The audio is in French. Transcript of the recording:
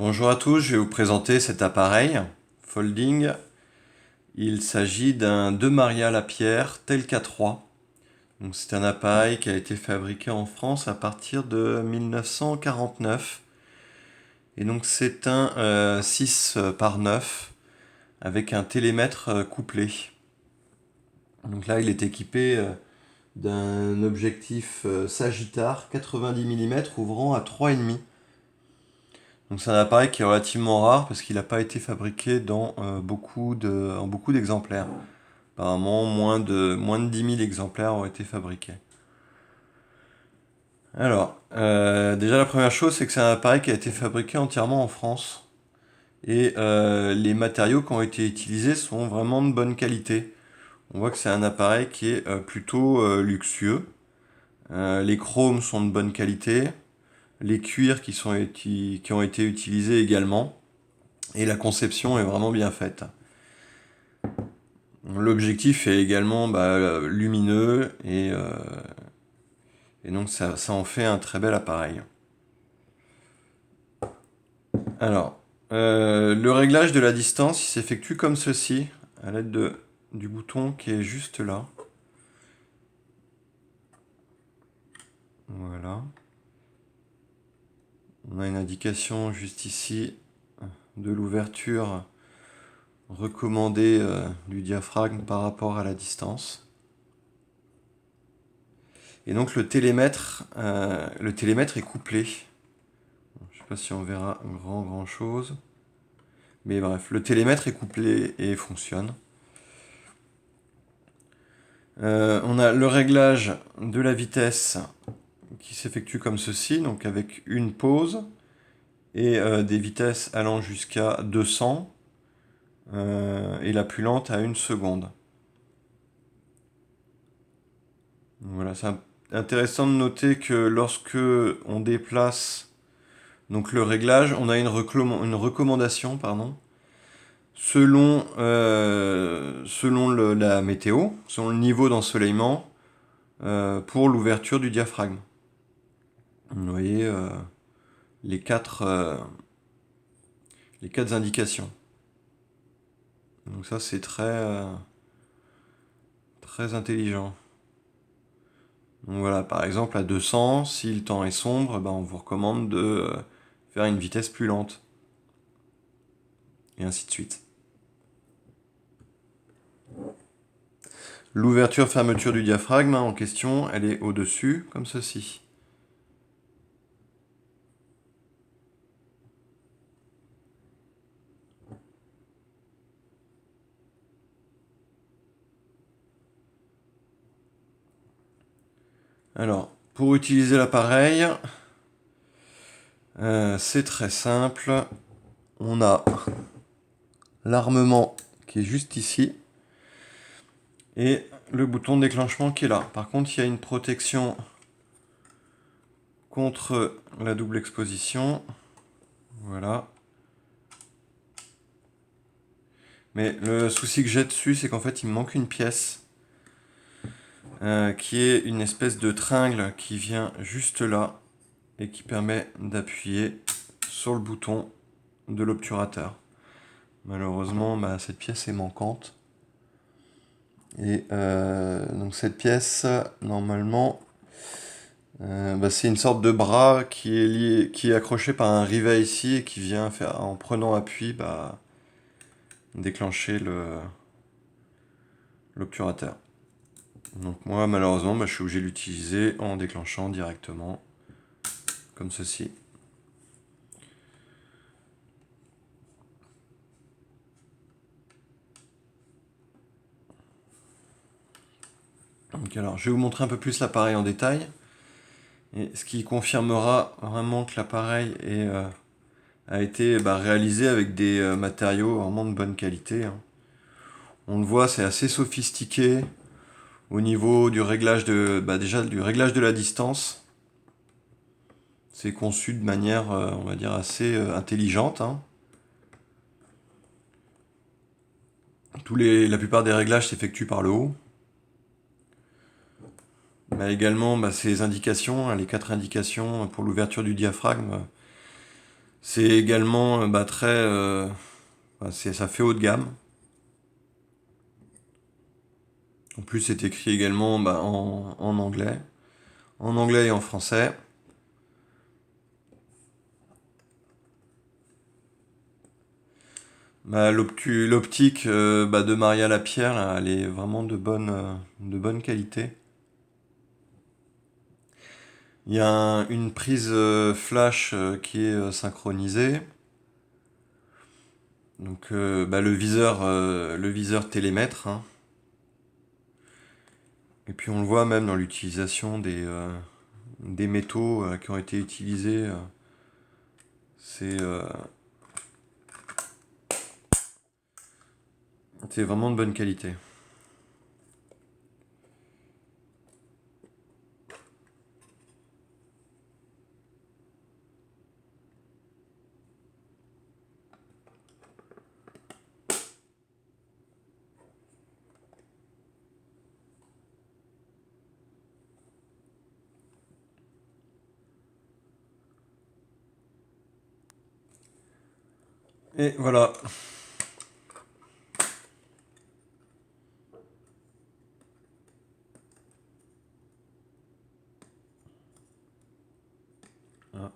Bonjour à tous, je vais vous présenter cet appareil folding. Il s'agit d'un Demaria Lapierre Telka 3. Donc c'est un appareil qui a été fabriqué en France à partir de 1949. Et donc c'est un 6 par 9 avec un télémètre couplé. Donc là il est équipé d'un objectif Sagittar 90 mm ouvrant à 3,5. Donc c'est un appareil qui est relativement rare parce qu'il n'a pas été fabriqué en beaucoup d'exemplaires. Apparemment, moins de 10 000 exemplaires ont été fabriqués. Alors, déjà la première chose, c'est que c'est un appareil qui a été fabriqué entièrement en France. Et les matériaux qui ont été utilisés sont vraiment de bonne qualité. On voit que c'est un appareil qui est plutôt luxueux. Les chromes sont de bonne qualité. Les cuirs qui ont été utilisés également. Et la conception est vraiment bien faite. L'objectif est également lumineux et donc ça en fait un très bel appareil. Alors, le réglage de la distance il s'effectue comme ceci, à l'aide du bouton qui est juste là. Voilà. On a une indication juste ici de l'ouverture recommandée du diaphragme par rapport à la distance. Et donc le télémètre est couplé. Je sais pas si on verra grand chose. Mais bref, le télémètre est couplé et fonctionne. On a le réglage de la vitesse qui s'effectue comme ceci, donc avec une pause et des vitesses allant jusqu'à 200 et la plus lente à 1 seconde. Voilà, c'est intéressant de noter que lorsque on déplace donc le réglage, on a une recommandation, pardon, selon la météo, selon le niveau d'ensoleillement, pour l'ouverture du diaphragme. Vous voyez les quatre indications. Donc ça c'est très intelligent. Donc voilà, par exemple à 200, si le temps est sombre, on vous recommande de faire une vitesse plus lente. Et ainsi de suite. L'ouverture-fermeture du diaphragme en question, elle est au-dessus, comme ceci. Alors, pour utiliser l'appareil, c'est très simple. On a l'armement qui est juste ici et le bouton de déclenchement qui est là. Par contre, il y a une protection contre la double exposition. Voilà. Mais le souci que j'ai dessus, c'est qu'en fait, il me manque une pièce qui est une espèce de tringle qui vient juste là et qui permet d'appuyer sur le bouton de l'obturateur. Malheureusement, cette pièce est manquante. Et donc cette pièce, normalement, c'est une sorte de bras qui est lié, qui est accroché par un rivet ici et qui vient faire, en prenant appui, déclencher l'obturateur. Donc moi, malheureusement, je suis obligé de l'utiliser en déclenchant directement, comme ceci. Donc alors, je vais vous montrer un peu plus l'appareil en détail. Et ce qui confirmera vraiment que l'appareil a été réalisé avec des matériaux vraiment de bonne qualité. On le voit, c'est assez sophistiqué au niveau du réglage déjà du réglage de la distance. C'est conçu de manière, on va dire, assez intelligente. La plupart des réglages s'effectuent par le haut. Également, ces indications, les 4 indications pour l'ouverture du diaphragme, C'est également très... ça fait haut de gamme. En plus, c'est écrit également en anglais. En anglais et en français. L'optique de Maria Lapierre, là, elle est vraiment de bonne qualité. Il y a une prise flash qui est synchronisée. Donc le viseur télémètre, hein. Et puis on le voit même dans l'utilisation des métaux qui ont été utilisés. C'est euh, c'est vraiment de bonne qualité. Et voilà. Ah.